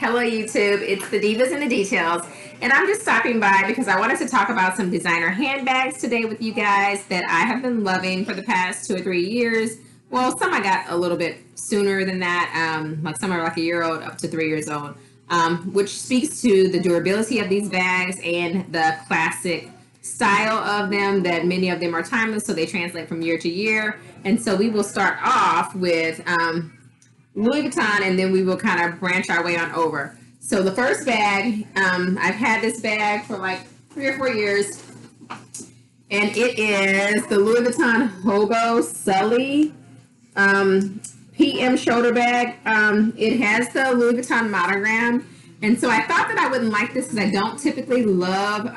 Hello, YouTube. It's the Divas and the Details. And I'm just stopping by because I wanted to talk about some designer handbags today with you guys that I have been loving for the past 2 or 3 years. Well, some I got a little bit sooner than that, like some are like a year old up to 3 years old, which speaks to the durability of these bags and the classic style of them, that many of them are timeless, so they translate from year to year. And so we will start off with Louis Vuitton, and then we will kind of branch our way on over. So the first bag, I've had this bag for like 3 or 4 years, and it is the Louis Vuitton Hobo Sully PM shoulder bag. It has the Louis Vuitton monogram, and so I thought that I wouldn't like this because I don't typically love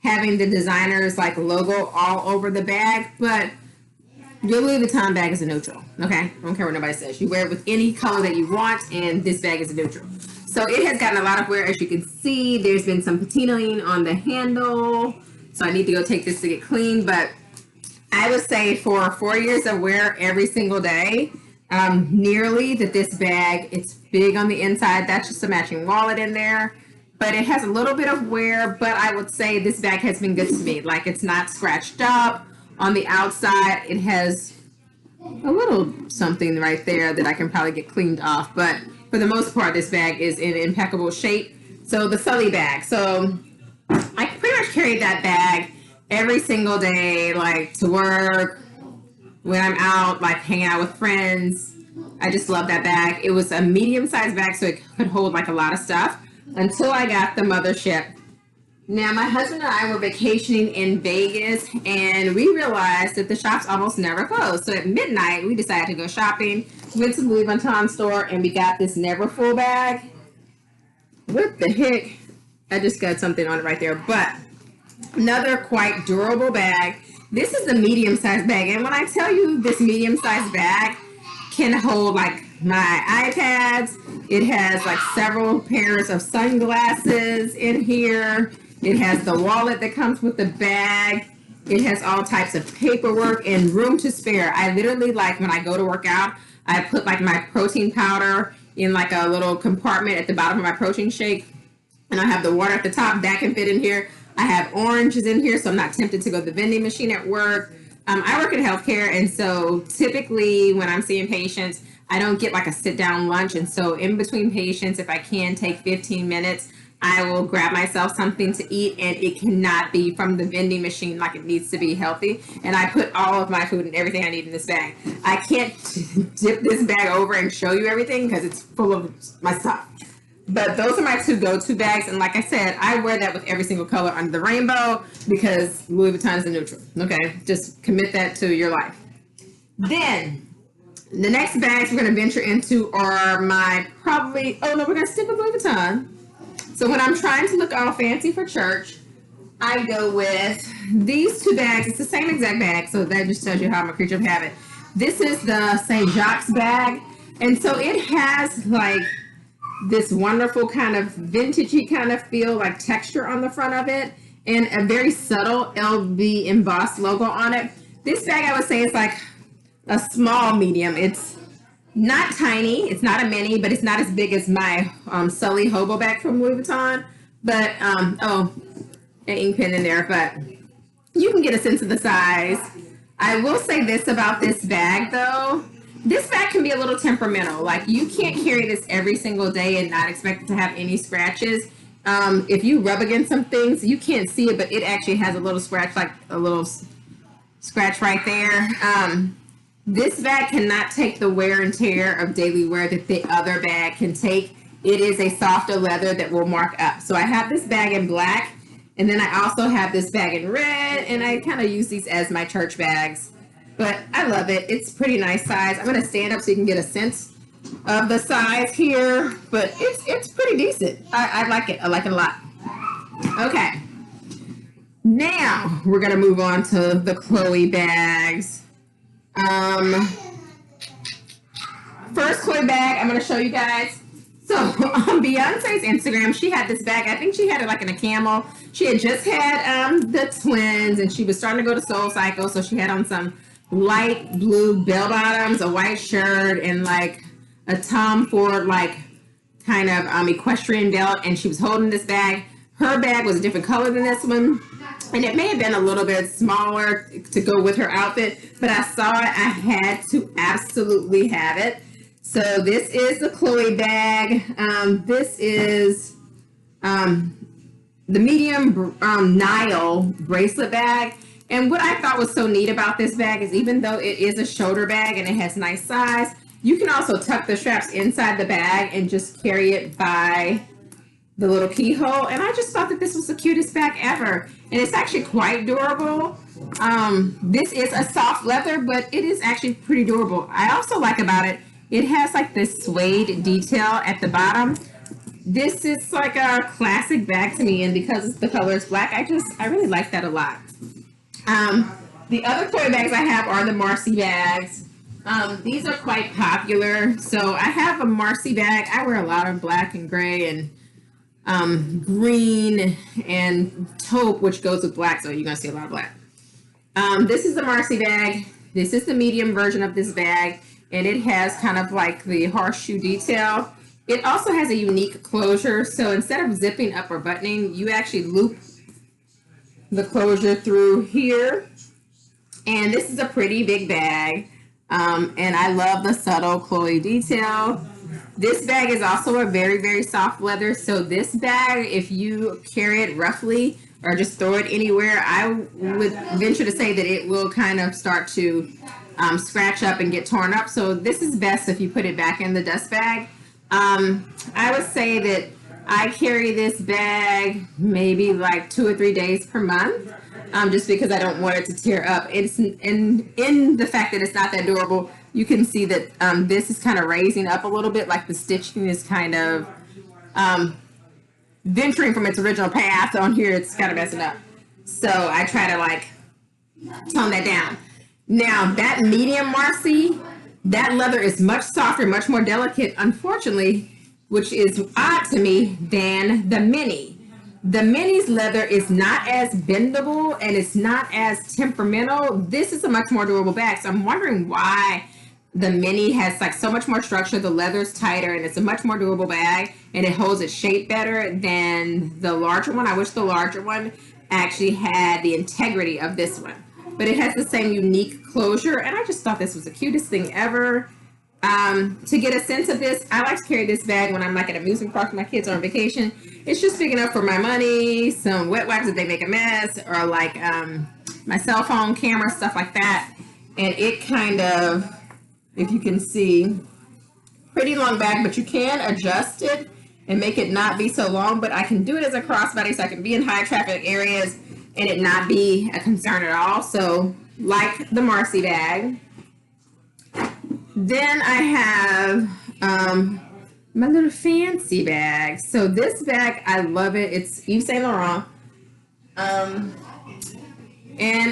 having the designer's like logo all over the bag, but your Louis Vuitton bag is a neutral, okay? I don't care what nobody says. You wear it with any color that you want, and this bag is a neutral. So it has gotten a lot of wear, as you can see. There's been some patinaing on the handle, so I need to go take this to get clean. But I would say for 4 years of wear every single day, nearly, that this bag, it's big on the inside. That's just a matching wallet in there. But it has a little bit of wear, but I would say this bag has been good to me. Like, it's not scratched up. On the outside, it has a little something right there that I can probably get cleaned off. But for the most part, this bag is in impeccable shape. So the Sully bag. So I pretty much carry that bag every single day, like to work, when I'm out, like hanging out with friends. I just love that bag. It was a medium-sized bag, so it could hold like a lot of stuff until I got the mothership. Now, my husband and I were vacationing in Vegas, and we realized that the shops almost never close. So at midnight, we decided to go shopping, went to the Louis Vuitton store, and we got this never full bag. What the heck? I just got something on it right there. But another quite durable bag. This is a medium-sized bag, and when I tell you this medium-sized bag can hold like my iPads, it has like several pairs of sunglasses in here. It has the wallet that comes with the bag. It has all types of paperwork and room to spare. I literally, like, when I go to work out, I put like my protein powder in like a little compartment at the bottom of my protein shake, and I have the water at the top that can fit in here. I have oranges in here, so I'm not tempted to go to the vending machine at work. I work in healthcare, and so typically when I'm seeing patients, I don't get like a sit down lunch, and so in between patients, if I can take 15 minutes, I will grab myself something to eat, and it cannot be from the vending machine. Like, it needs to be healthy, and I put all of my food and everything I need in this bag. I can't dip this bag over and show you everything because it's full of my stuff. But those are my two go-to bags, and like I said, I wear that with every single color under the rainbow because Louis Vuitton is a neutral. Okay, just commit that to your life. Then the next bags we're going to venture into are my we're going to stick with Louis Vuitton. So when I'm trying to look all fancy for church, I go with these two bags. It's the same exact bag, so that just tells you how I'm a creature of habit. This is the St. Jacques bag, and so it has like this wonderful kind of vintagey kind of feel, like texture on the front of it, and a very subtle LV embossed logo on it. This bag, I would say, is like a small medium. It's not tiny, it's not a mini, but it's not as big as my Sully Hobo bag from Louis Vuitton. But, an ink pen in there, but you can get a sense of the size. I will say this about this bag, though. This bag can be a little temperamental. Like, you can't carry this every single day and not expect it to have any scratches. If you rub against some things, you can't see it, but it actually has a little scratch, like a little scratch right there. This bag cannot take the wear and tear of daily wear that the other bag can take. It is a softer leather that will mark up. So I have this bag in black, and then I also have this bag in red, and I kind of use these as my church bags. But I love it. It's pretty nice size. I'm going to stand up so you can get a sense of the size here, but it's pretty decent. I like it. I like it a lot. Okay. Now we're going to move on to the Chloe bags. First Chloe bag I'm going to show you guys. So on Beyonce's Instagram, she had this bag. I think she had it like in a camel. She had just had the twins, and she was starting to go to Soul Cycle, so she had on some light blue bell bottoms, a white shirt, and like a Tom Ford like kind of equestrian belt, and she was holding this bag. Her bag was a different color than this one, and it may have been a little bit smaller to go with her outfit, but I saw it. I had to absolutely have it. So this is the Chloe bag. This is the medium Nile bracelet bag. And what I thought was so neat about this bag is even though it is a shoulder bag and it has nice size, you can also tuck the straps inside the bag and just carry it by the little keyhole. And I just thought that this was the cutest bag ever. And it's actually quite durable. This is a soft leather, but it is actually pretty durable. I also like about it, it has like this suede detail at the bottom. This is like a classic bag to me, and because the color is black, I really like that a lot. The other Chloe bags I have are the Marcy bags. These are quite popular. So I have a Marcy bag. I wear a lot of black and gray and green and taupe, which goes with black, so you're gonna see a lot of black. This is the Marcy bag. This is the medium version of this bag, and it has kind of like the horseshoe detail. It also has a unique closure, so instead of zipping up or buttoning, you actually loop the closure through here. And this is a pretty big bag, and I love the subtle Chloe detail. This bag is also a very, very soft leather, so this bag, if you carry it roughly or just throw it anywhere, I would venture to say that it will kind of start to scratch up and get torn up. So this is best if you put it back in the dust bag. I would say that I carry this bag maybe like 2 or 3 days per month, just because I don't want it to tear up. It's in the fact that it's not that durable. You can see that this is kind of raising up a little bit, like the stitching is kind of venturing from its original path. On here, it's kind of messing up. So I try to like tone that down. Now that medium Marcy, that leather is much softer, much more delicate, unfortunately, which is odd to me, than the mini. The mini's leather is not as bendable and it's not as temperamental. This is a much more durable bag. So I'm wondering why the mini has like so much more structure. The leather's tighter and it's a much more durable bag, and it holds its shape better than the larger one. I wish the larger one actually had the integrity of this one, but it has the same unique closure, and I just thought this was the cutest thing ever. To get a sense of this, I like to carry this bag when I'm like at amusement park with my kids are on vacation. It's just big enough for my money, some wet wipes if they make a mess, or like my cell phone camera, stuff like that. And it kind of, if you can see, pretty long bag, but you can adjust it and make it not be so long. But I can do it as a crossbody, so I can be in high traffic areas and it not be a concern at all. So like the Marcy bag. Then I have my little fancy bag. So this bag, I love it. It's Yves Saint Laurent. And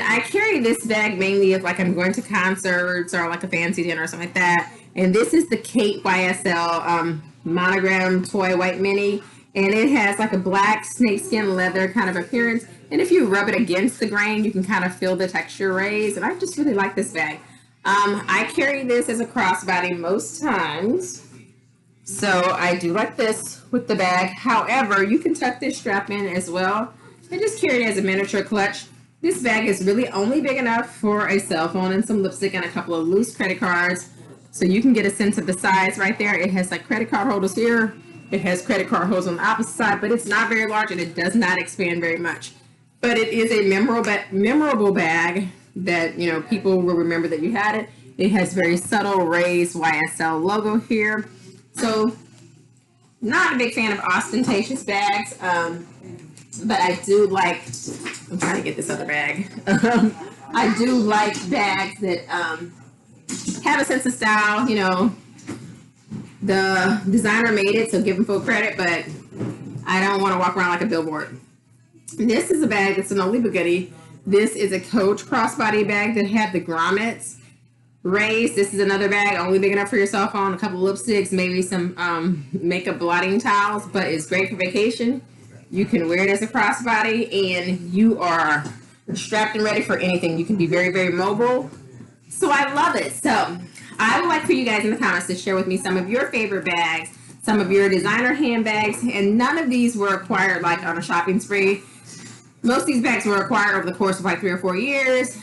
I carry this bag mainly if like I'm going to concerts or like a fancy dinner or something like that. And this is the Kate YSL monogram toy white mini. And it has like a black snakeskin leather kind of appearance. And if you rub it against the grain, you can kind of feel the texture raise. And I just really like this bag. I carry this as a crossbody most times. So I do like this with the bag. However, you can tuck this strap in as well and just carry it as a miniature clutch. This bag is really only big enough for a cell phone and some lipstick and a couple of loose credit cards. So you can get a sense of the size right there. It has like credit card holders here. It has credit card holders on the opposite side, but it's not very large and it does not expand very much. But it is a memorable bag that, you know, people will remember that you had it. It has very subtle raised YSL logo here. So not a big fan of ostentatious bags, but I do like, I'm trying to get this other bag. I do like bags that have a sense of style. You know, the designer made it, so give them full credit, but I don't want to walk around like a billboard. This is a bag that's an oldie but goodie. This is a Coach crossbody bag that had the grommets raised. This is another bag only big enough for your cell phone, a couple of lipsticks, maybe some makeup blotting towels, but it's great for vacation. You can wear it as a crossbody and you are strapped and ready for anything. You can be very, very mobile. So I love it. So I would like for you guys in the comments to share with me some of your favorite bags. some of your designer handbags, and none of these were acquired like on a shopping spree. Most of these bags were acquired over the course of like 3 or 4 years.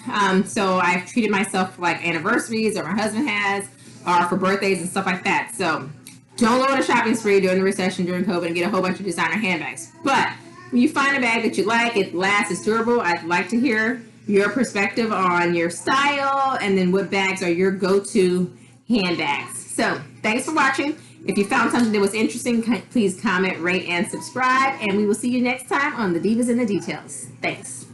So I've treated myself for like anniversaries, or my husband has, or for birthdays and stuff like that. So don't go on a shopping spree during the recession, during COVID, and get a whole bunch of designer handbags. But when you find a bag that you like, it lasts, it's durable, I'd like to hear your perspective on your style, and then what bags are your go-to handbags. So thanks for watching. If you found something that was interesting, please comment, rate, and subscribe. And we will see you next time on the Divas in the Details. Thanks.